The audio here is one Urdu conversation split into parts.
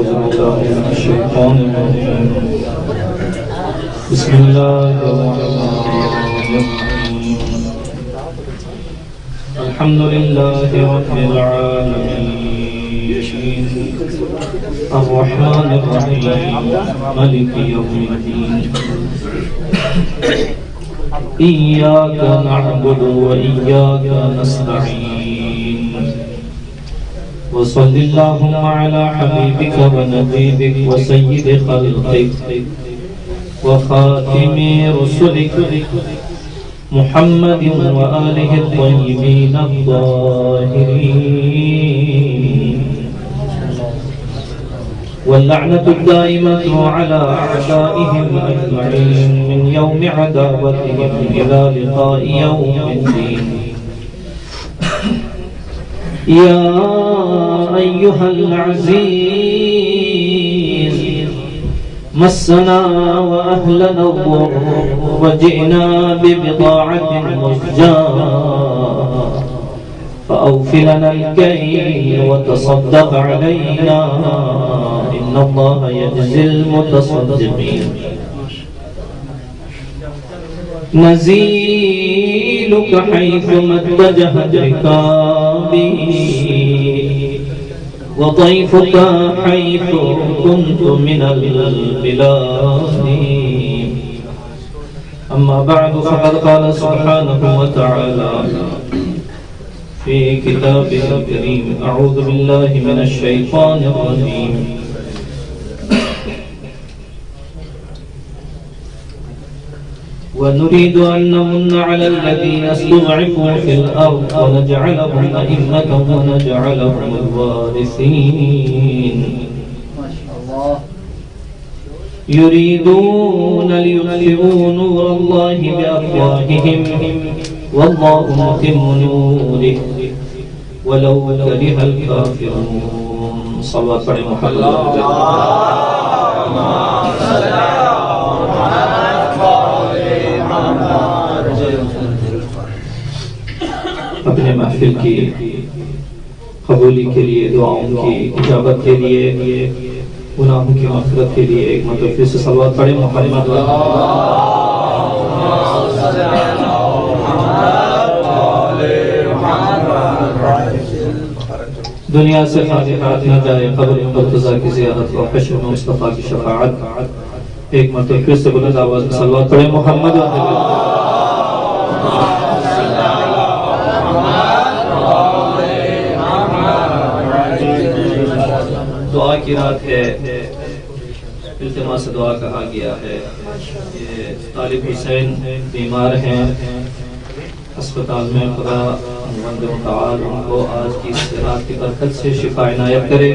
أعوذ بالله من الشيطان الرجيم بسم الله الرحمن الرحيم الحمد لله رب العالمين الرحمن الرحيم مالك يوم الدين إياك نعبد وإياك نستعين وصل اللهم على حبيبك ونبيك وسيد خلقك وخاتم رسلك محمد وآله الطيبين الطاهرين واللعنة الدائمة على أعدائهم أجمعين من يوم عداوتهم إلى لقاء يوم الدين يا أيها العزيز مسنا وأهلنا الضر وجئنا ببضاعة مزجاة فأوف لنا الكيل وتصدق علينا إن الله يجزي المتصدقين نزيلك حيثما اتجهت ركابي وضيفك حيث كنت من البلاد أما بعد فقد قال سبحانه وتعالى في كتابه الكريم أعوذ بالله من الشيطان الرجيم ونريد أن نمن على الذين استضعفوا في الأرض ونجعلهم أئمة ونجعلهم الوارثين يريدون ليطفئوا نور الله بأفواههم والله متم نوره ولو كره الكافرون صلوات على محمد اپنے محفل کی قبولی کے لیے دعاؤں کی اجابت کے لیے گناہوں کی مغفرت کے لیے ایک مرتبہ پھر سے صلوات پڑھیں محمد دنیا سے خاطرات نہ جائے قبر مرتضیٰ کی زیارت و حشر میں مصطفیٰ کی شفاعت ایک مرتبہ پھر سے بلند آواز میں صلوات پڑھیں محمد دعا کی رات ہے التماس دعا کہا گیا ہے یہ طالب حسین بیمار ہیں اسپتال میں خدا مند متعال ان کو آج کی اس رات کی برکت سے شفا عنایت کرے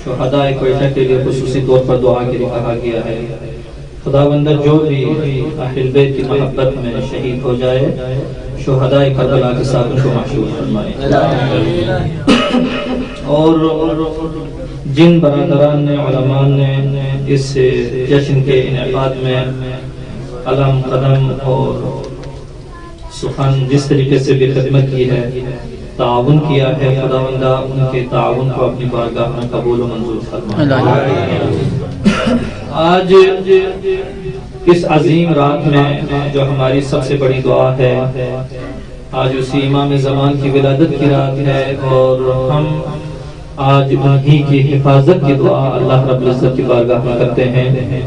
شہداء کوئٹہ کے لیے خصوصی طور پر دعا کے لیے کہا گیا ہے خداوند جو بھی اہل بیت کی محبت میں شہید ہو جائے شہداء کربلا کے ساتھ ان کو محشور فرمائے اور جن برادران نے علماء نے اس جشن کے انعقاد میں علم قدم اور سخن جس طریقے سے بھی خدمت کی ہے تعاون کیا ہے خداوندہ ان کے تعاون کو اپنی بارگاہ میں قبول و منظور فرمائے آج اس عظیم رات میں جو ہماری سب سے بڑی دعا ہے آج اسی امام زمان کی ولادت کی رات ہے اور ہم آج انہی کی حفاظت کی دعا اللہ رب العزت کی بارگاہ میں کرتے ہیں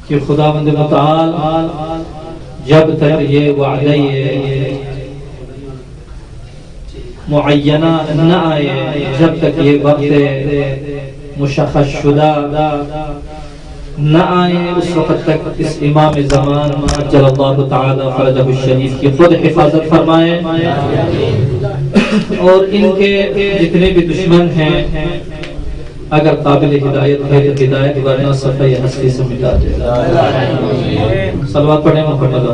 کہ خداوند متعال جب تک یہ وعدہ معینہ نہ آئے جب تک یہ وقت مشخص شدہ نہ آئے اس وقت تک اس امام زمان عجل اللہ تعالی فرجہ الشریف کی خود حفاظت فرمائے اور ان کے جتنے بھی دشمن ہیں اگر قابل ہدایت ہے تو ہدایت ورنہ صفحہ ہستی سے مٹا دے صلوات پڑھیں محمد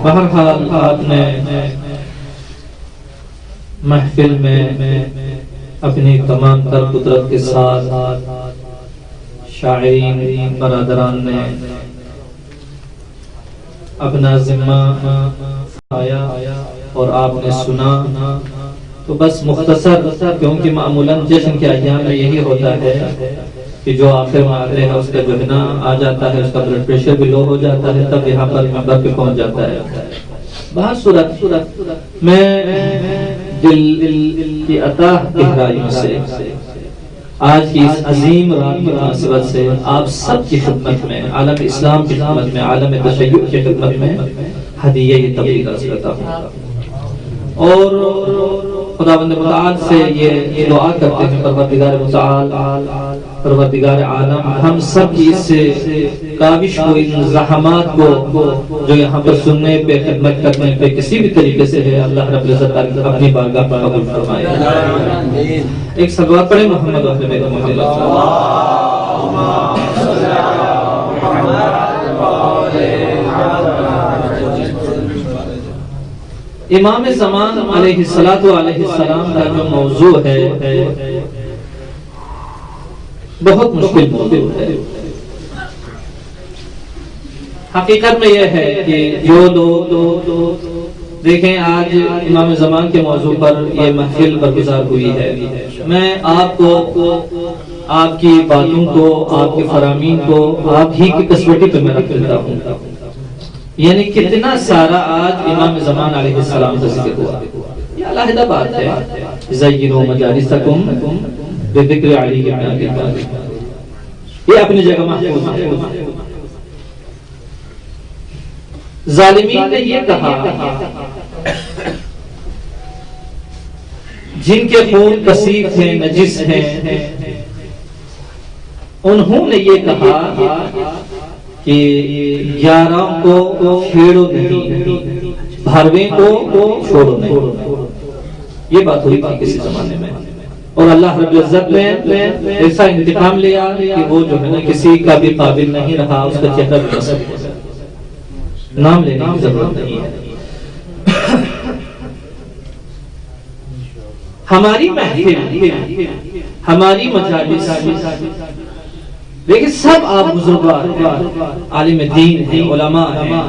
بہرحال آپ نے محفل میں اپنی تمام تر قدرت کے ساتھ شاعرین برادران نے اپنا ذمہ آیا اور آپ نے سنا، تو بس مختصر، کیونکہ معمولاً جشن کے ایام میں یہی ہوتا ہے کہ جو آخر میں آتے ہیں اس کا جو ہے نا آ جاتا ہے، اس کا بلڈ پریشر بھی لو ہو جاتا ہے، تب یہاں پر ممبر پہ پہنچ جاتا ہے۔ بہت صورت میں دل کی عطا گہرائیوں سے آج کی اس عظیم رات کی مناسبت سے آپ سب کی خدمت میں، عالم اسلام کی خدمت میں، عالم تشیع کی خدمت میں ہدیہ یہ تبلیغ عرض کرتا ہوں، اور خداوند متعال سے یہ دعا کرتے ہیں پروردگار متعال، پروردگار عالم ہم سب کی اس کاوش کو، ان زحمات کو جو یہاں پر سننے پہ، خدمت کرنے پہ کسی بھی طریقے سے ہے، اللہ رب العزت اپنی بارگاہ پر قبول فرمائے۔ ایک صلوات پڑھیں محمد و اہل بیت محمد۔ امام زمان علیہ السلام کا جو موضوع ہے بہت مشکل موضوع ہے۔ حقیقت میں یہ ہے کہ جو لوگ دیکھیں آج امام زمان کے موضوع پر یہ محفل برگزار ہوئی ہے، میں آپ کو، آپ کی باتوں کو، آپ کے فرامین کو آپ ہی کی کسوٹی پہ میں رکھ لیتا ہوں، یعنی کتنا سارا آج امام زمان علیہ السلام کا ذکر ہوا، یہ علیحدہ بات ہے۔ زینوا مجالسکم بذکر علی بن ابی طالب، یہ اپنی جگہ محفوظ ہے۔ ظالمین نے یہ کہا، جن کے خون کثیف ہیں، نجس ہیں، انہوں نے یہ کہا کہ 11 کو چھیڑو نہیں، بھرویں کو چھوڑو نہیں۔ یہ بات ہوئی تھی کسی زمانے میں، اور اللہ رب العزت نے ایسا انتقام لیا کہ وہ جو ہے نا کسی کا بھی قابل نہیں رہا، اس کا چہرہ بھی نصب، نام لینے کی ضرورت نہیں ہے۔ ہماری محفل، ہماری مجالس، لیکن سب آپ بزرگوار، عالم دین ہیں، علماء ہیں،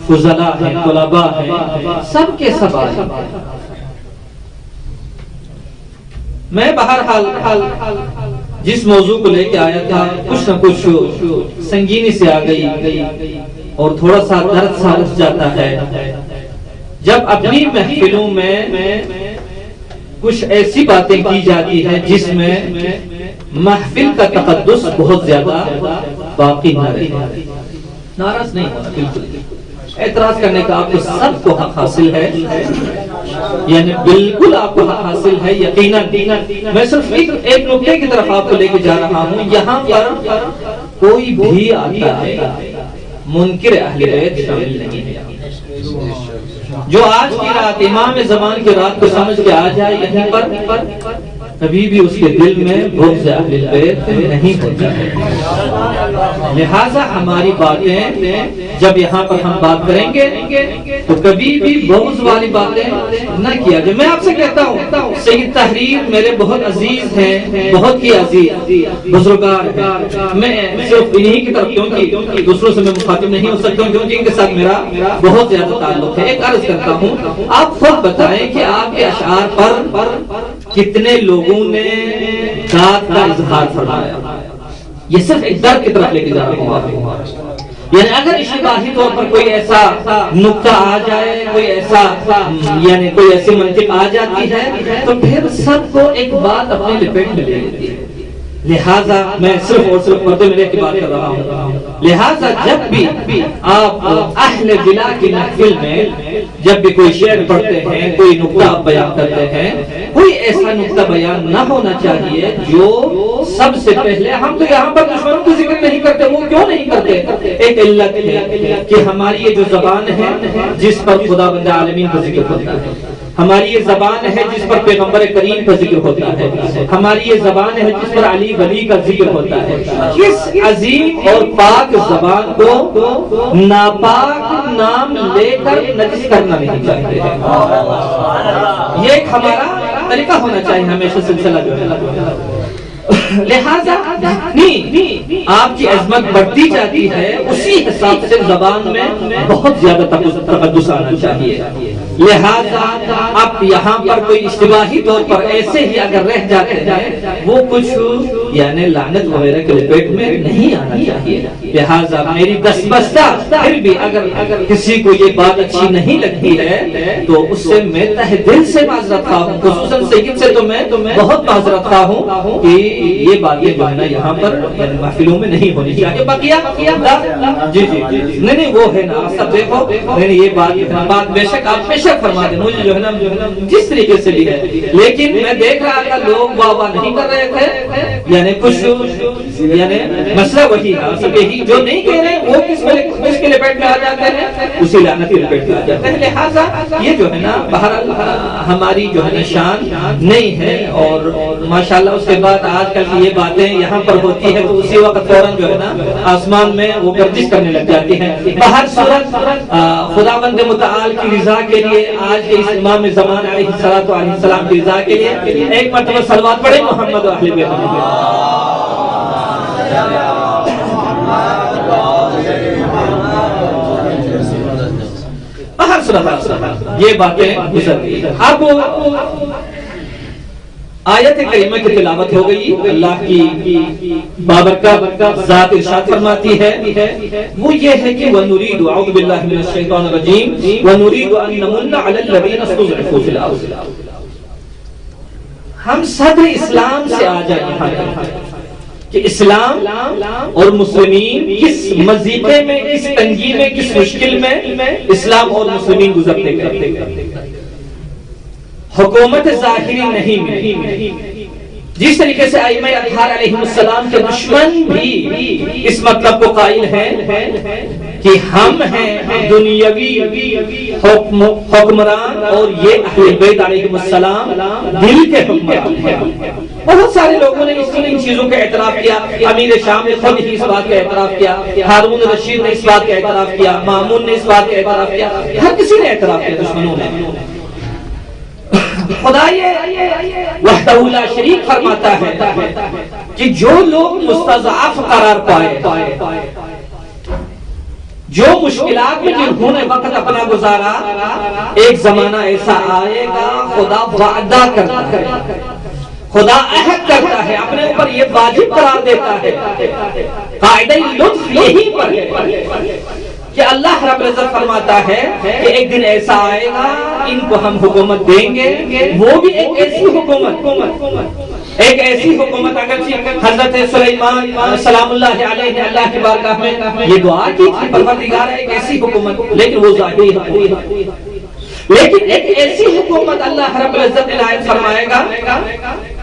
فضلاء ہیں، طلباء ہیں، سب کے سب آئے۔ میں بہرحال جس موضوع کو لے کے آیا تھا کچھ نہ کچھ سنگینی سے آ گئی اور تھوڑا سا درد سا اٹھ جاتا ہے جب اپنی محفلوں میں کچھ ایسی باتیں کی جاتی ہیں جس میں محفل کا تقدس بہت زیادہ باقی نہ رہے۔ ناراض نہیں ہونا، بالکل اعتراض کرنے کا آپ کو سب کو حق حاصل ہے، یعنی بالکل آپ کو حق حاصل ہے، یقیناً۔ میں صرف ایک نکتے کی طرف آپ کو لے کے جا رہا ہوں، یہاں پر کوئی بھی آتا ہے منکر اہل بیت شامل نہیں ہے۔ جو آج کی رات امام زمان کی رات کو سمجھ کے آ جائے یہیں پر، کبھی بھی اس کے دل میں بغض اہل بیت نہیں ہوتا ہے۔ لہذا ہماری باتیں جب یہاں پر ہم بات کریں گے تو کبھی بھی بغض والی باتیں نہ کیا جائے۔ میں آپ سے کہتا ہوں سید تحریر میرے بہت عزیز ہیں، بہت ہی عزیز بزرگار ہیں، میں صرف انہی کی طرف کیونکہ دوسروں سے میں مخاطب نہیں ہو سکتا ہوں، کیونکہ ان کے ساتھ میرا بہت زیادہ تعلق ہے۔ ایک عرض کرتا ہوں، آپ خود بتائیں کہ آپ کے اشعار پر کتنے لوگوں نے داد کا اظہار فرمایا؟ یہ صرف ایک درد کی طرف لے کے جا رہا ہوں آپ کو۔ یعنی اگر اشتباہی طور پر کوئی ایسا نقطہ آ جائے، کوئی ایسا یعنی کوئی ایسی منطق آ جاتی ہے تو پھر سب کو ایک بات اپنے لپیٹ میں لے لیتی ہے۔ لہٰذا میں صرف اور صرف پردے میں کی بات کر رہا ہوں، لہٰذا جب بھی آپ اہل بلا کی محفل میں جب بھی کوئی شعر پڑھتے ہیں، کوئی نقطہ آپ بیان کرتے ہیں، کوئی ایسا نقطہ بیان نہ ہونا چاہیے جو سب سے پہلے، ہم تو یہاں پر دشمنوں کا ذکر نہیں کرتے، وہ کیوں نہیں کرتے؟ ایک علت ہے کہ ہماری یہ جو زبان ہے جس پر خداوند عالمین کا ذکر ہوتا ہے، ہماری یہ زبان ہے جس پر پیغمبر کریم کا ذکر ہوتا ہے، ہماری یہ زبان ہے جس پر علی ولی کا ذکر ہوتا ہے۔ اس عظیم اور پاک زبان کو ناپاک نام لے کر نجس کرنا نہیں چاہیے، یہ ایک ہمارا طریقہ ہونا چاہیے ہمیشہ سلسلہ جو ہے۔ لہذا آپ کی عظمت بڑھتی جاتی ہے اسی حساب سے زبان میں بہت زیادہ تقدس آنا چاہیے. لہذا اب یہاں پر کوئی اشتباہی طور پر ایسے ہی اگر رہ جاتے ہیں وہ کچھ یعنی لعنت وغیرہ کے لپیٹ میں نہیں آنا چاہیے. لہذا میری دستبستہ پھر بھی اگر کسی کو یہ بات اچھی نہیں لگتی ہے تو اس سے میں تہ دل سے معذرت خواہ ہوں, خصوصاً سید سے تو میں بہت معذرت خواہ ہوں کہ یہ باتیں جو ہے نا یہاں پر محفلوں میں نہیں ہونی چاہیے. جی نہیں وہ ہے نا سب دیکھو یہ بات بے شک آپ فرما دیں مجھے جو ہے نا جس طریقے سے بھی ہے, لیکن میں دیکھ رہا تھا لوگ واہ واہ نہیں کر رہے تھے, یعنی کچھ یعنی مسئلہ وہی ہے جو نہیں کہہ رہے وہ کس کے لپیٹ میں آ جاتے ہیں, اسی لعنت کے لپیٹ میں آ جاتے ہیں. لہٰذا یہ جو ہے نا بہرحال ہماری جو ہے نا شان نہیں ہے, اور ماشاءاللہ اس کے بعد آج کل کی یہ باتیں یہاں پر ہوتی ہے تو اسی وقت فوراً جو ہے نا آسمان میں وہ گردش کرنے لگ جاتی ہیں. بہر صورت خداوند متعال کی رضا کے لیے آج کے اس امام زمان علیہ السلام کی رضا کے لیے ایک مرتبہ صلوات پڑھیں محمد و اہل بیت. یہ باتیں گزر گئی. اب آیت کریمہ کی تلاوت ہو گئی. اللہ کی بابرکت ذات ارشاد فرماتی ہے وہ یہ ہے کہ وَنُرِيدُ اعوذ باللہ من الشیطان الرجیم وَنُرِيدُ أَن نَمُنَّ عَلَى الَّذِينَ اسْتُضْعِفُوا فِي الْأَرْضِ. ہم صدر اسلام سے آ جائیں یہاں کہ اسلام اور مسلمین کس مضیقے میں, کس تنگی میں, کس مشکل میں اسلام اور مسلمین گزرتے کرتے. حکومت ظاہری نہیں ملی. جس طریقے سے ائمہ اطہار علیہ السلام کے دشمن بھی اس مطلب کو قائل ہیں کہ ہم ہیں دنیاوی حکمران اور یہ اہل بیت علیہ السلام دل کے حکمران ہیں. بہت سارے لوگوں نے ان چیزوں کا اعتراف کیا. امیر شام نے خود ہی اس بات کا اعتراف کیا, ہارون رشید نے اس بات کا اعتراف کیا, مامون نے اس بات کا اعتراف کیا, ہر کسی نے اعتراف کیا دشمنوں نے. خدا وحدہ لا شریک فرماتا ہے کہ جو لوگ مستضعف قرار پائے, جو مشکلات میں جنہوں نے وقت اپنا گزارا, ایک زمانہ ایسا آئے گا خدا وعدہ کرتا ہے, خدا عہد کرتا ہے, اپنے اوپر یہ واجب قرار دیتا ہے. قاعدہ لطف یہی پر ہے کہ اللہ رب العزت فرماتا ہے کہ ایک دن ایسا آئے گا ان کو ہم حکومت دیں گے, وہ بھی ایک ایسی حکومت, ایک ایسی حکومت اگرچہ حضرت سلیمان سلام اللہ علیہ اللہ کی بارگاہ میں یہ دعا کی تھی پروردگار ایک ایسی حکومت, لیکن وہ ظاہری ہے. لیکن ایک ایسی حکومت اللہ رب العزت عنایت فرمائے گا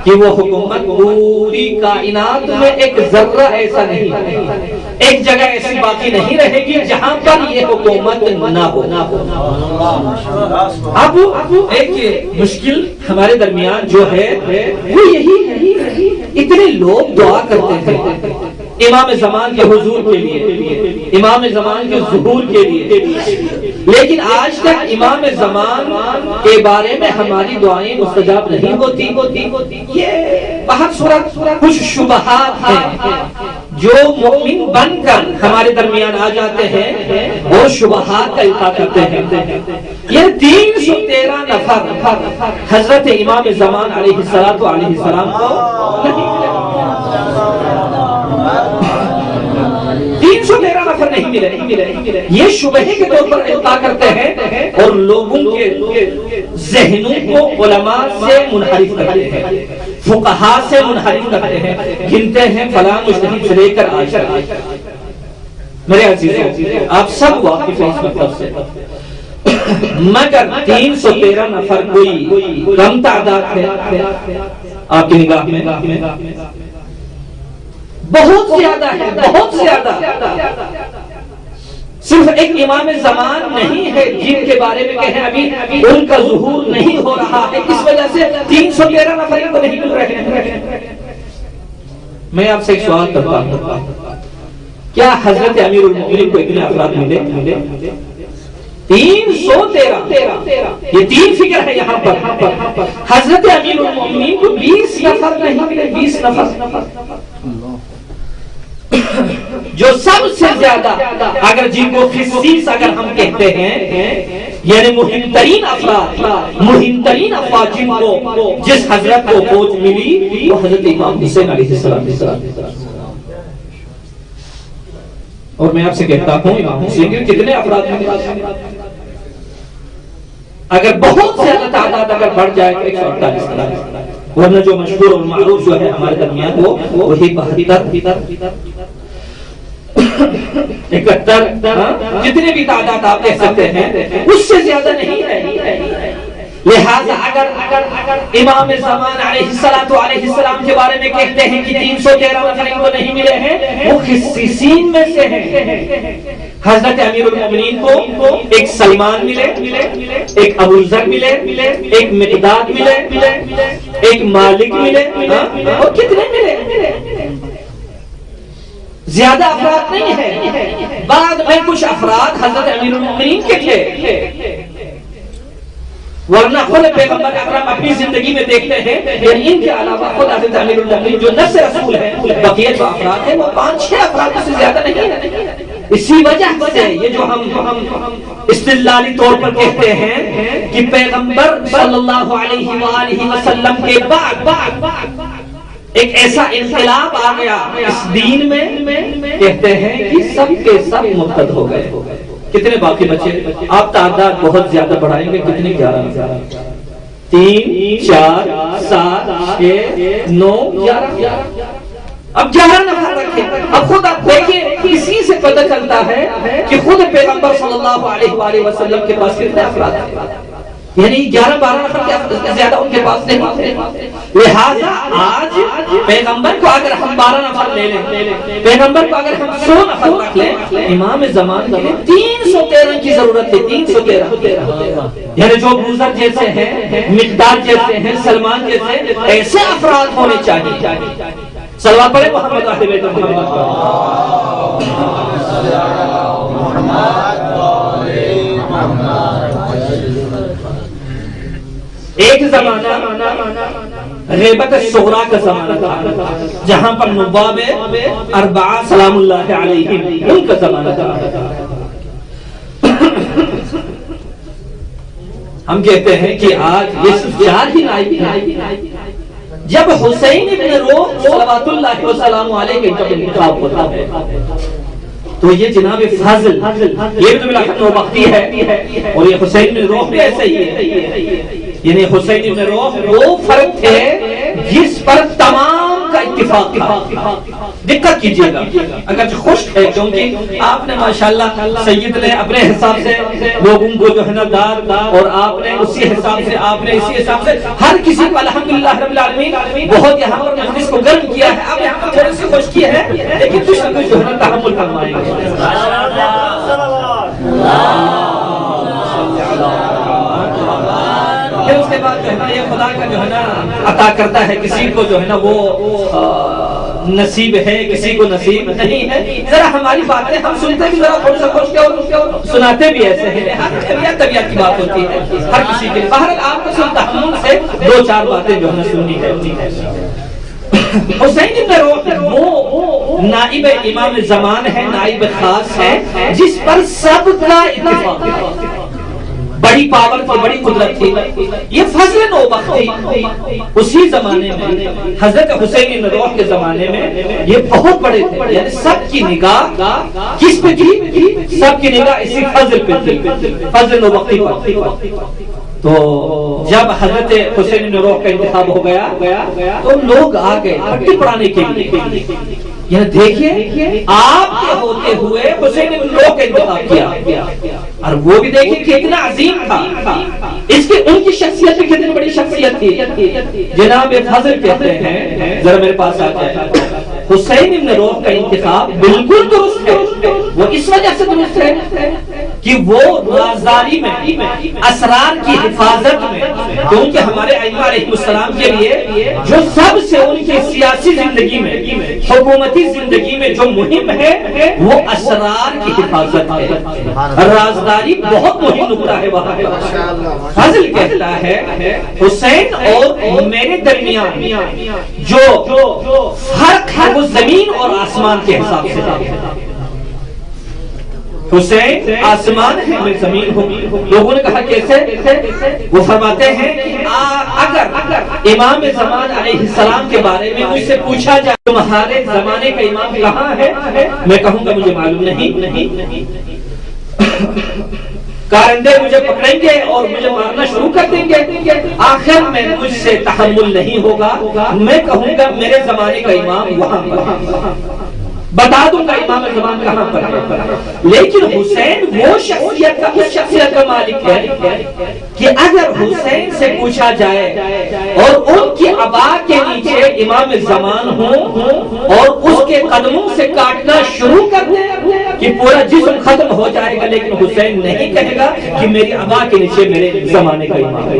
کہ وہ حکومت پوری کائنات میں ایک ذرہ ایسا نہیں, ایک جگہ ایسی باقی نہیں رہے گی جہاں پر یہ حکومت نہ ہو. اب ایک مشکل ہمارے درمیان جو ہے وہ یہی ہے, اتنے لوگ دعا کرتے ہیں امام زمان کے حضور کے لیے, امام زمان کے ظہور کے لیے, لیکن آج تک امام زمان کے بارے میں ہماری دعائیں مستجاب نہیں ہوتی. یہ بہت صورت کچھ شبہات ہیں جو مؤمن بن کر ہمارے درمیان آ جاتے ہیں اور شبہات کا القاء کرتے ہیں. یہ 313 نفر حضرت امام زمان علیہ السلام کو نہیں ملے, 313 نفر نہیں ملے. یہ شبہے کے طور پر القاء کرتے ہیں اور لوگوں کے ذہنوں کو علماء سے منحرف کرتے ہیں, فقہاء سے منحرف کرتے ہیں, گنتے ہیں فلاں مجتہد سے لے کر آج تک. میرے عزیزوں آپ سب واقف ہیں اس مطلب سے, مگر 313 نفر کوئی کم تعداد ہے آپ کی نگاہ میں؟ بہت زیادہ ہے, بہت زیادہ. صرف ایک امام زمان نہیں ہے جن کے بارے میں کہیں ابھی ان کا ظہور نہیں ہو رہا ہے, اس وجہ سے 313 نفر کو نہیں مل رہے ہیں. میں آپ سے ایک سوال کرتا ہوں, کیا حضرت امیر المؤمنین کو اتنے افراد ملے؟ 313, یہ 3 فگر ہے یہاں پر. حضرت امیر المؤمنین کو 20 نفر نہیں ملے, 20 نفر. جو سب سے زیادہ اگر جن کو خصیص اگر ہم کہتے ہیں یعنی مہم ترین افراد جن کو جس حضرت کو فوج ملی وہ حضرت امام حسین علیہ السلام. اور میں آپ سے کہتا ہوں امام حسین کے کتنے افراد ہیں؟ اگر بہت زیادہ تعداد اگر بڑھ جائے تو 148، ورنہ جو مشہور اور معروف جو ہے ہمارے درمیان وہ وہی 72 71 جتنے بھی تعداد آپ دیکھ سکتے ہیں اس سے زیادہ نہیں ہے. لہذا اگر امام زمان علیہ السلام کے بارے میں کہتے ہیں کہ 313 نفر ان کو نہیں ملے ہیں، وہ خصیصین میں سے ہیں. حضرت امیر المومنین کو ایک سلمان ملے، ایک ابو ذر ملے، ایک مقداد ملے، ایک مالک ملے، اور کتنے ملے؟ زیادہ افراد نہیں ہے. بعد میں کچھ افراد حضرت امیر المومنین کے تھے، ورنہ خود پیغمبر اکرم اپنی زندگی میں دیکھتے ہیں یعنی ان کے علاوہ خود حضرت امیر المومنین جو نفس رسول ہے بقیہ جو افراد ہیں وہ 5-6 افراد سے زیادہ نہیں ہے. اسی وجہ سے یہ جو ہم استدلالی طور پر کہتے ہیں کہ پیغمبر صلی اللہ علیہ وآلہ وسلم کے بعد ایک ایسا انقلاب آ گیا اس دین میں، کہتے ہیں کہ سب کے سب مرتد ہو گئے. کتنے باقی بچے؟ آپ تعداد بہت زیادہ بڑھائیں گے، کتنے؟ 11 3 4 7 6 9 11. اب 11 نفر رکھیں. اب خود آپ دیکھیں اسی سے پتہ چلتا ہے کہ خود پیغمبر صلی اللہ علیہ وآلہ وسلم کے پاس کتنے افراد ہیں، یعنی 11-12 نفر کے زیادہ ان کے پاس نہیں تھے. لہذا آج پیغمبر کو اگر ہم 12 نفر لے لیں، پیغمبر کو اگر ہم 100 نفر رکھ لیں، امام زمان کے لیے 313 کی ضرورت ہے. 313 یعنی جو ابو ذر جیسے ہیں، مقداد جیسے ہیں، سلمان جیسے ایسے افراد ہونے چاہیے. صلوات پڑھیں محمد اہل بیت محمد. ایک زمانہ غیبت صغرا کا زمانہ تھا جہاں پر نواب اربعہ سلام اللہ علیہم ان کا زمانہ تھا. ہم کہتے ہیں کہ آج یہ صرف 4 ہی نائب. جب حسین ابن روح صلوات اللہ وسلام علیہ کے جب انتخاب ہوتا ہے تو یہ جناب فضل یہ تو بلاخر نوبختی ہے، اور یہ حسین ابن روح بھی ایسے ہی ہے. یعنی حسین ابن روح وہ فرد تھے جس پر تمام کا اتفاق تھا. دقت کیجئے گا اگرچہ خشک ہے کیونکہ آپ نے ماشاءاللہ سید نے اپنے حساب سے لوگوں کو جو ہے نا دار، اور آپ نے اسی حساب سے اسی حساب سے ہر کسی کو الحمدللہ رب العالمین بہت یہاں پر مجلس کو گرم کیا ہے. اب یہاں پر تھوڑی سی خشکی ہے لیکن کچھ نہ کچھ جو ہے نا تحمل فرمائیں گے. پھر اس کے بعد جو ہے نا یہ خدا کا جو ہے نا عطا کرتا ہے، کسی کو جو ہے نا وہ نصیب ہے، کسی کو نصیب نہیں ہے. ذرا ہماری باتیں ہم سنتے بھی ذرا تھوڑا سا خوش کے اور سناتے بھی ایسے ہیں. طبیعت کی بات ہوتی ہے ہر کسی کے. بہرحال آپ کو سن تحمل سے 2-4 باتیں جو ہے نا سننی ہے. حسین ابن روح وہ نائب امام زمان ہے، نائب خاص ہے جس پر سب کا اتفاق ہے. بڑی پاور تھی، بڑی قدرت تھی. یہ فضل نوبخت تھی. اسی زمانے میں حضرت حسین بن روح کے زمانے میں یہ بہت بڑے تھے. یعنی سب کی نگاہ کس پہ تھی؟ سب کی نگاہ اسی فضل پہ تھی، فضل نوبختی پر. تو جب حضرت حسین بن روح کا انتخاب ہو گیا تو لوگ آ گئے پٹی پڑھانے کے لیے. یعنی دیکھیے آپ کے ہوتے ہوئے حسین بن روح کا انتخاب کیا، اور وہ بھی دیکھیں کتنا عظیم تھا. اس کی ان کی شخصیت بھی کتنی بڑی شخصیت تھی. جناب فضل کہتے ہیں ذرا میرے پاس آ جائے، حسین بن روح کا انتخاب بالکل درست ہے. وہ اس وجہ سے درست ہے کہ وہ رازداری میں، اسرار کی حفاظت میں، کیونکہ ہمارے ائمہ علیہ السلام کے لیے جو سب سے ان کی سیاسی زندگی میں، حکومتی زندگی میں جو مہم ہے وہ اسرار کی حفاظت ہے. رازداری بہت مہم نقطہ ہے وہاں. فضل کہتا ہے حسین اور میرے درمیان جو فرق ہے وہ زمین اور آسمان کے حساب سے ہے. حسین آسمان ہے میں زمین ہوں. لوگوں نے کہا کیسے؟ وہ فرماتے ہیں اگر امام زمان علیہ السلام کے بارے میں مجھ سے پوچھا جائے تمہارے زمانے کا امام کہاں ہے، میں کہوں گا مجھے معلوم نہیں. کارندے مجھے پکڑیں گے اور مجھے مارنا شروع کر دیں گے. آخر میں مجھ سے تحمل نہیں ہوگا، میں کہوں گا میرے زمانے کا امام وہاں پر، بتا دوں گا امام زمان کہاں پر ہے. لیکن حسین وہ شخصیت کا، اس شخصیت کا مالک ہے کہ اگر حسین سے پوچھا جائے اور ان کی عبا کے نیچے امام زمان ہوں اور اس کے قدموں سے کاٹنا شروع کر دیں کہ پورا جسم ختم ہو جائے گا، لیکن حسین نہیں کہے گا کہ میری عبا کے نیچے میرے زمانے کا امام ہے.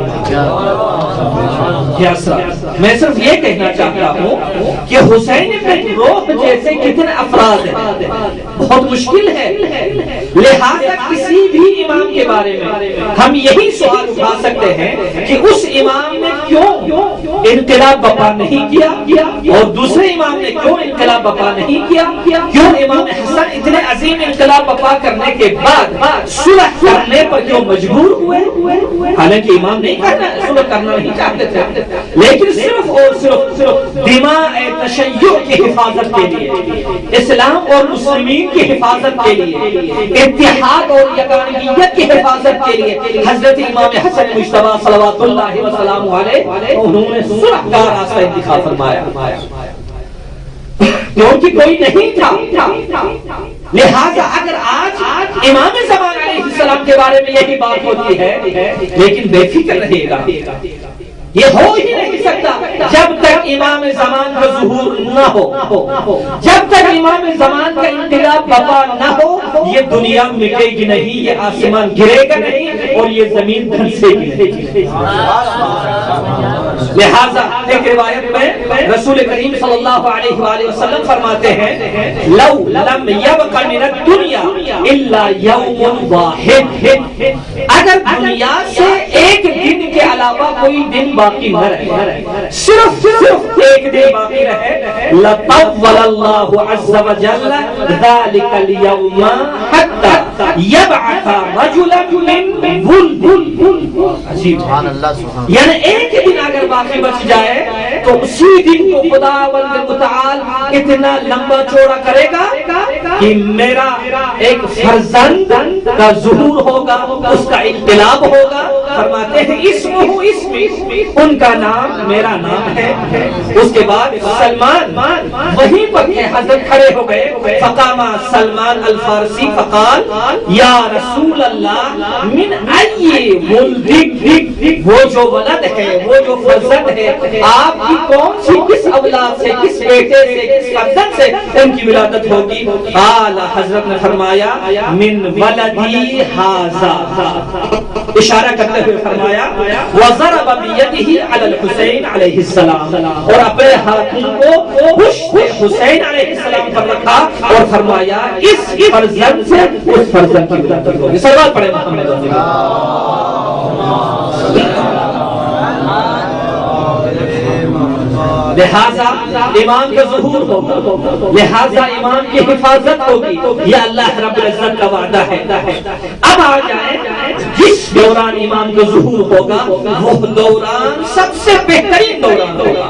میں صرف یہ کہنا چاہتا ہوں کہ حسین ابن روح جیسے کتنے افراد ہیں، بہت مشکل ہے. لہذا کسی بھی امام کے بارے میں ہم یہی سوال اٹھا سکتے ہیں کہ اس امام نے کیوں انقلاب برپا نہیں کیا اور دوسرے امام نے کیوں انقلاب برپا نہیں کیا، کیوں امام حسن اتنے عظیم انقلاب برپا کرنے کے بعد صلح کرنے پر کیوں مجبور ہوئے. حالانکہ امام نہیں صلح کرنا نہیں چاہتے تھے، لیکن صرف اور صرف دماء تشیع کی حفاظت کے لیے، اسلام اور مسلمین کی حفاظت کے لیے، اتحاد اور یگانگیت کی حفاظت کے لیے حضرت امام حسن مجتبی صلوات اللہ وسلامہ علیہ انہوں نے صلح کا راستہ انتخاب فرمایا، کیونکہ کوئی نہیں تھا. لہذا اگر آج امام زمان علیہ السلام کے بارے میں یہی بات ہوتی ہے، لیکن بے فکر رہے گا، یہ ہو ہی نہیں سکتا جب تک امام زمان کا ظہور نہ ہو، جب تک امام زمان کا انقلاب برپا نہ ہو، یہ دنیا مٹے گی نہیں، یہ آسمان گرے گا نہیں اور یہ زمین دھنسے گی نہیں. لہذا ایک روایت میں رسول کریم صلی اللہ علیہ وآلہ وسلم فرماتے ہیں لو لم یبق من الدنیا الا یوم واحد، اگر دنیا سے ایک دن کے علاوہ کوئی دن باقی نہ رہے، صرف ایک دن باقی رہے، لطول اللہ عز وجل ذلك اليوم حتى يبعث رجلا من عجیب، یعنی ایک دن اگر باقی بچ جائے تو اسی دن کو خداوند متعال اتنا لمبا چوڑا کرے گا کہ میرا ایک فرزند کا ظہور ہوگا، اس کا انقلاب ہوگا. فرماتے ہیں اسمی ان کا نام میرا نام ہے. اس کے بعد سلمان وہیں پر حضرت کھڑے ہو گئے، فقام سلمان الفارسی فقال یا رسول اللہ من ای ولد، وہ جو ولد ہے، وہ جو فرزند ہے، آپ کی کون سی کس اولاد سے، کس بیٹے سے، کس فرزند سے ان کی ولادت ہوگی؟ قال، حضرت نے فرمایا من ولدی ھذا، اشارہ کرتے ہوئے فرمایا وضرب بیدہ علی الحسین علیہ السلام، اور اپنے ہاتھوں کو پشت حسین علیہ السلام پر رکھا اور فرمایا اس فرزند سے اس فرزند کی ولادت ہوگی. صلوات پڑھیں محمد رسول اللہ. لہذا امام کا ظہور ہوگا، لہذا امام کی حفاظت ہوگی، یہ اللہ رب العزت کا وعدہ ہے. اب آ جائیں جس دوران امام کا ظہور ہوگا وہ دوران سب سے بہترین دوران ہوگا،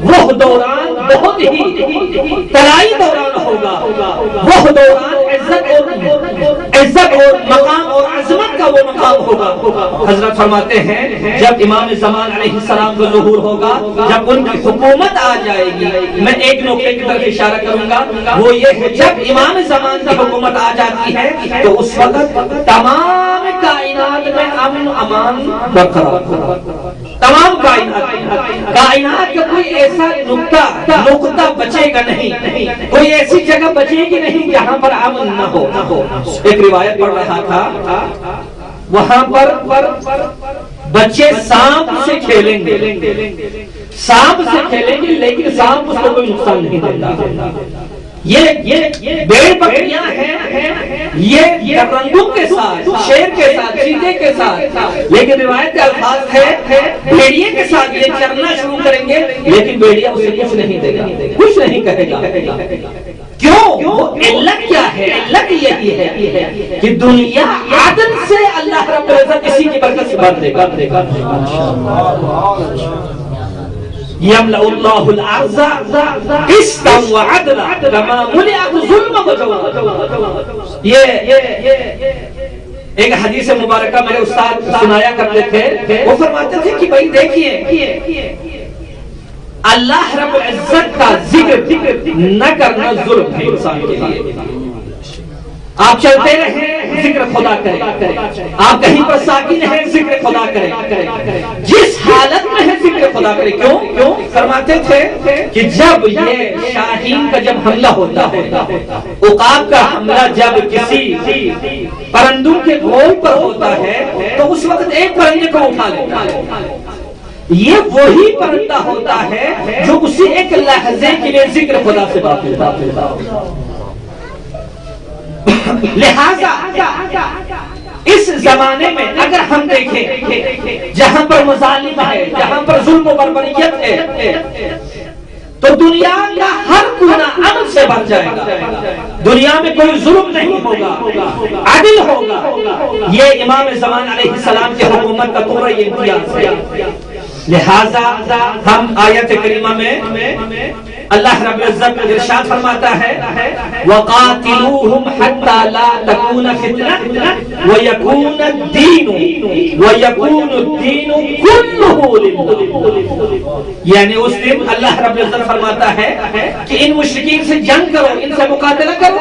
وہ دوران بہت ہی طلائی دوران ہوگا، وہ دوران عزت اور مقام اور عظمت کا وہ مقام ہوگا. حضرت فرماتے ہیں جب امام زمان علیہ السلام کا ظہور ہوگا، جب ان کی حکومت آ جائے گی، میں ایک نقطے کی طرف اشارہ کروں گا، وہ یہ ہے جب امام زمان کی حکومت آ جاتی ہے تو اس وقت تمام کائنات میں امن امان برقرار ہوگا. تمام کائنات کا کوئی ایسا نقطہ بچے گا نہیں، کوئی ایسی جگہ بچے گی نہیں جہاں پر امن نہ ہو. ایک روایت پڑھ رہا تھا، وہاں پر بچے سانپ سے کھیلیں گے، سانپ سے کھیلیں گے لیکن سانپ اس کو کوئی نقصان نہیں دیتا. یہ بیڑ بکریاں ہیں، یہ رنگوں کے ساتھ، شیر کے ساتھ، چیتے کے ساتھ، لیکن روایت کے الفاظ ہے بھیڑیے کے ساتھ یہ چرنا شروع کریں گے لیکن بھیڑیا اسے کچھ نہیں دے گا، کچھ نہیں کہے گا. کیوں؟ علت کیا ہے؟ علت یہ یہ ہے کہ دنیا عدل سے اللہ رب العزت اسی کی برکت سے بھر دے گا. یملأ اللہ الارض قسطا وعدلا کما ملئت ظلما وجورا. یہ ایک حدیث مبارکہ میرے استاد سنایا کرتے تھے. وہ فرماتے تھے کہ بھائی دیکھیے اللہ رب العزت کا ذکر نہ کرنا ظلم ہے انسان کے لیے. آپ چلتے رہیں ذکر خدا کریں, آپ کہیں پر ساکن ہیں ذکر خدا کریں, جس حالت میں ہے ذکر خدا کریں. کیوں فرماتے تھے کہ جب یہ شاہین کا جب حملہ ہوتا ہے, عقاب کا حملہ جب کسی پرندوں کے گول پر ہوتا ہے تو اس وقت ایک پرندے کو اٹھا لے. یہ وہی پرندہ ہوتا ہے جو اسی ایک لحظے کے لیے ذکر خدا سے بات کرتا ہے. لہذا اس زمانے میں اگر ہم دیکھیں جہاں پر مظالم ہے, جہاں پر ظلم و بربریت ہے, تو دنیا کا ہر کونا امن سے بھر جائے گا. دنیا میں کوئی ظلم نہیں ہوگا, عدل ہوگا. یہ امام زمان علیہ السلام کی حکومت کا پورا یہ امتیاز ہے. لہذا ہم آیت کریمہ میں اللہ رب العزت ارشاد فرماتا ہے وَقَاتِلُوهُمْ حَتَّى لَا تَكُونَ فِتْنَةٌ وَيَكُونَ الدِّينُ كُلُّهُ لِلَّهِ. یعنی اس دن اللہ رب العزت فرماتا ہے کہ ان مشرکین سے جنگ کرو, ان سے مقابلہ کرو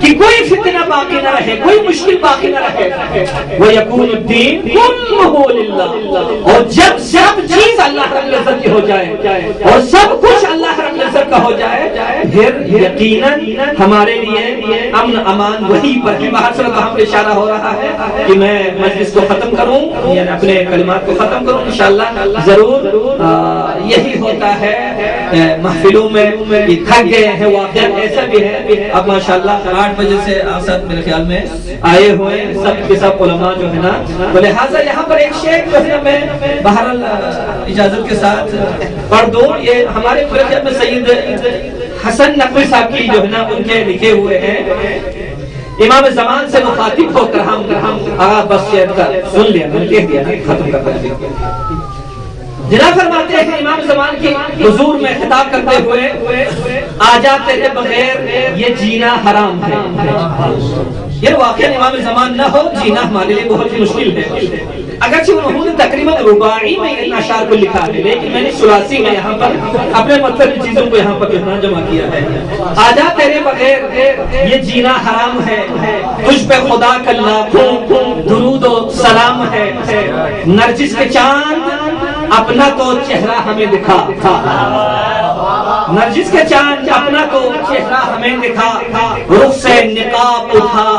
کہ کوئی فتنہ باقی نہ رہے, کوئی مشکل باقی نہ رہے. وَيَكُونُ الدِّينُ كُلُّهُ لِلَّهِ. اور جب سب چیز اللہ رب العزت کی ہو جائے اور سب کچھ اللہ رب العزت کا ہو جائے, پھر یقیناً ہمارے لیے امن امان وہی پر ہے. باہر سے وہاں پہ اشارہ ہو رہا ہے کہ میں مجلس کو ختم کروں, یعنی اپنے کلمات کو ختم کروں. انشاءاللہ ضرور یہی ہوتا ہے محفلوں میں تھک گئے ہیں, واقعہ ایسا بھی ہے. اب ماشاءاللہ 8 بجے سے آپ سب میرے خیال میں آئے ہوئے سب کے سب علماء جو ہے نا, تو لہٰذا یہاں پر ایک شیخ جو ہے میں بہرحال اجازت کے ساتھ پڑھ دوں. یہ ہمارے میرے خیال میں سید حسن نقوی صاحب کی جو ہے نا ان کے لکھے ہوئے ہیں. امام زمان سے مخاطب ہو کر ہم بس سن لیا, میں کہہ دیا ختم کر دیا. جناب فرماتے ہیں امام زمان کی حضور میں خطاب کرتے ہوئے آجا تیرے بغیر یہ جینا حرام ہے. یہ واقعہ امام زمان نہ ہو جینا ہمارے لیے بہت ہی مشکل ہے. اگرچہ انہوں نے تقریباً رباعی میں ان اشعار کو لکھا ہے, لیکن میں نے ثلاثی میں یہاں پر اپنے مطلب چیزوں کو یہاں پر جمع کیا ہے. آجا تیرے بغیر یہ جینا حرام ہے, تجھ پہ خدا کا لاکھوں درود و سلام ہے. نرجس کے چاند اپنا تو چہرہ ہمیں دکھا, نرجس کے چاند اپنا تو چہرہ ہمیں دکھا, رخ سے نقاب اٹھا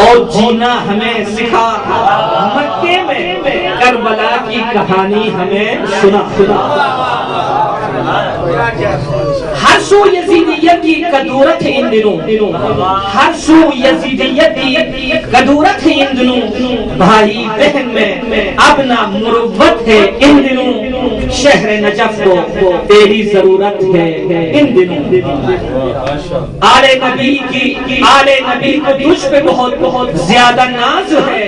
اور جینا ہمیں سکھا. مکے میں کربلا کی کہانی ہمیں سنا. ہر سو یزیدیت کی کدورت ہے ان دنوں, ہر سو یزیدیت کی کدورت ہے ان دنوں. بھائی بہن میں اب نہ مروت ہے ان دنوں, شہر نجف کو تیری ضرورت ہے ان دنوں. آل نبی کو تجھ پہ بہت زیادہ ناز ہے,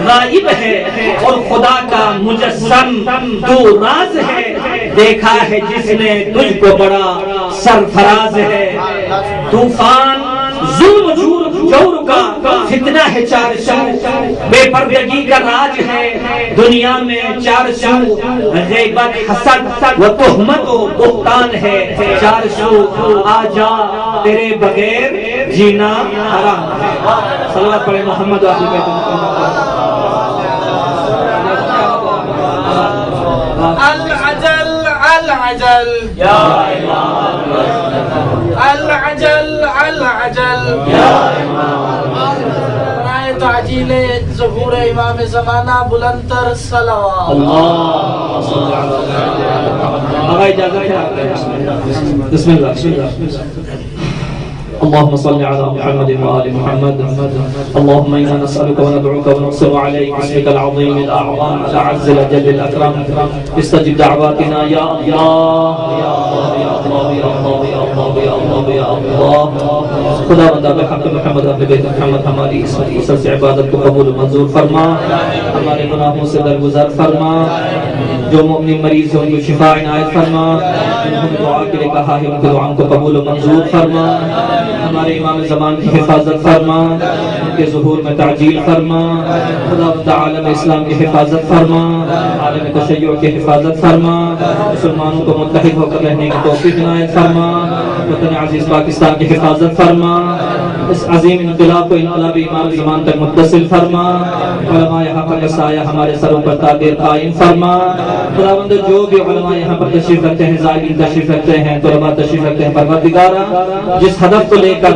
غائب ہے اور خدا کا مجسم تو راز ہے. دیکھا ہے جس نے تجھ کو بڑا سرفراز ہے. طوفان ظلم جور کا فتنہ ہے چار سو, بے پردگی کا راج ہے دنیا میں چار سو. غیبت حسد و تہمت و بہتان ہے چار سو. آجا تیرے بغیر جینا حرام ہے. صلوات پڑھے محمد و اہل بیت محمد. العجل العجل یا امام, العجل العجل یا امام. برائے تعجیل ظہور امام زمانہ بلندتر صلوات. اللہ صلی اللہ علیہ وسلم. آقا اجازت ہے, بسم اللہ. اللهم صل على محمد وآل محمد. اللهم إنا نسألك وندعوك ونقسم عليك باسمك العظيم الأعظم الأعز الأجل الأكرم. استجب دعواتنا يا الله يا الله يا الله يا الله يا الله يا الله يا اللہ خدا بندہ بحق محمد اہل بیت محمد ہماری اس وسیع سے عبادت کو قبول و منظور فرما، ہمارے گناہوں سے درگزر فرما، جو مومن مریض ہیں ان کو شفا عنایت فرما، انہوں نے دعا کے لیے کہا ہے ان کی دعاؤں کو قبول و منظور فرما، ہمارے امام زمان کی حفاظت فرما، ان کے ظہور میں تعجیل فرما، خدا بندہ عالم اسلام کی حفاظت فرما، عالم تشیع کی حفاظت فرما، مسلمانوں کو متحد ہو کر رہنے کی توفیق عنایت فرما، وطن عزیز پاکستان کی حفاظت فرما، اس عظیم انقلاب کو انقلاب امام زمان تک متصل فرما، علماء حق کا سایہ ہمارے سروں پر تادیر قائم فرما، خداوند جو بھی علماء یہاں پر تشریف رکھتے ہیں، زائرین تشریف رکھتے ہیں، طلباء تشریف رکھتے ہیں، پروردگارا جس ہدف کو لے کر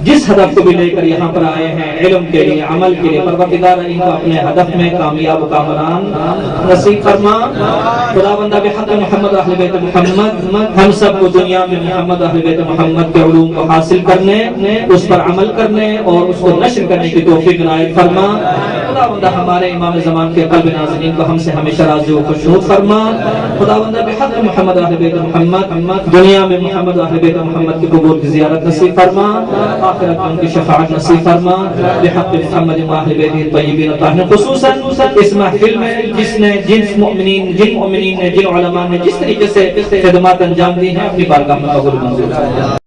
جس ہدف کو بھی لے کر یہاں پر آئے ہیں، علم کے لیے، عمل کے لیے، پروردگارا ان کو اپنے ہدف میں کامیاب و کامران نصیب فرما، خداوند بحق محمد اہل بیت محمد ہم سب کو دنیا میں محمد اہل بیت محمد کے علوم کو حاصل کرنے، اس پر عمل کرنے اور اس کو نشر کرنے کی توفیق عنایت فرما، خداوند ہمارے امام زمان کے قلب ناظرین کو ہم سے ہمیشہ راضی و خوشنود فرما، خداوند بحق محمد اہل بیت محمد دنیا میں محمد اہل بیت محمد کی قبور کی زیارت نصیب فرما، آخرت میں ان کی شفاعت نصیب فرما، بحق محمد و اہل بیت الطیبین الطاہرین، خصوصاً اس محفل میں جن مومنین نے، جن علماء نے جس طریقے سے خدمات انجام دی ہیں، اپنی بارگاہ میں قبول منظور فرما۔